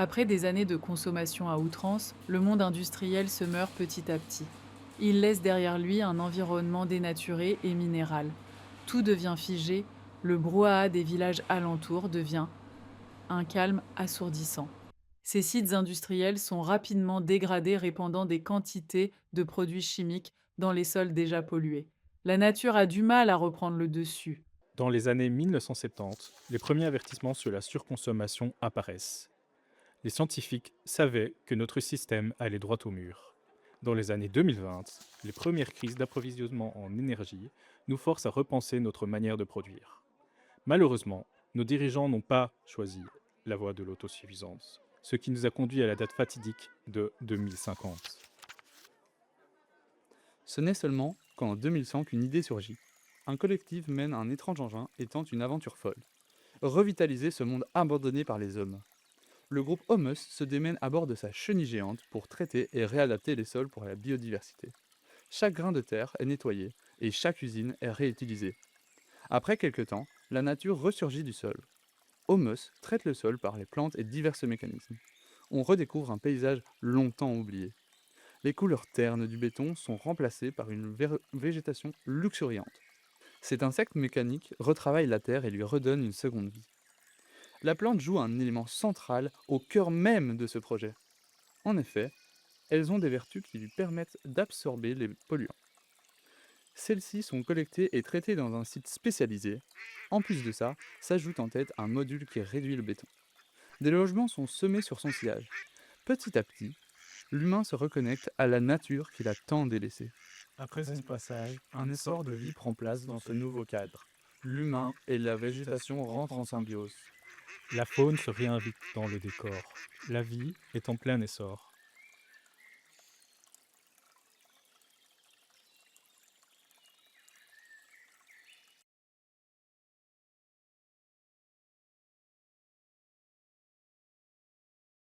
Après des années de consommation à outrance, le monde industriel se meurt petit à petit. Il laisse derrière lui un environnement dénaturé et minéral. Tout devient figé, le brouhaha des villages alentours devient un calme assourdissant. Ces sites industriels sont rapidement dégradés, répandant des quantités de produits chimiques dans les sols déjà pollués. La nature a du mal à reprendre le dessus. Dans les années 1970, les premiers avertissements sur la surconsommation apparaissent. Les scientifiques savaient que notre système allait droit au mur. Dans les années 2020, les premières crises d'approvisionnement en énergie nous forcent à repenser notre manière de produire. Malheureusement, nos dirigeants n'ont pas choisi la voie de l'autosuffisance, ce qui nous a conduit à la date fatidique de 2050. Ce n'est seulement qu'en 2100 qu'une idée surgit. Un collectif mène un étrange engin et tente une aventure folle. Revitaliser ce monde abandonné par les hommes. Le groupe Humus se démène à bord de sa chenille géante pour traiter et réadapter les sols pour la biodiversité. Chaque grain de terre est nettoyé et chaque usine est réutilisée. Après quelque temps, la nature ressurgit du sol. Humus traite le sol par les plantes et divers mécanismes. On redécouvre un paysage longtemps oublié. Les couleurs ternes du béton sont remplacées par une végétation luxuriante. Cet insecte mécanique retravaille la terre et lui redonne une seconde vie. La plante joue un élément central au cœur même de ce projet. En effet, elles ont des vertus qui lui permettent d'absorber les polluants. Celles-ci sont collectées et traitées dans un site spécialisé. En plus de ça, s'ajoute en tête un module qui réduit le béton. Des logements sont semés sur son sillage. Petit à petit, l'humain se reconnecte à la nature qu'il a tant délaissée. Après ce passage, un essor de vie prend place dans ce nouveau cadre. L'humain et la végétation rentrent en symbiose. La faune se réinvite dans le décor. La vie est en plein essor.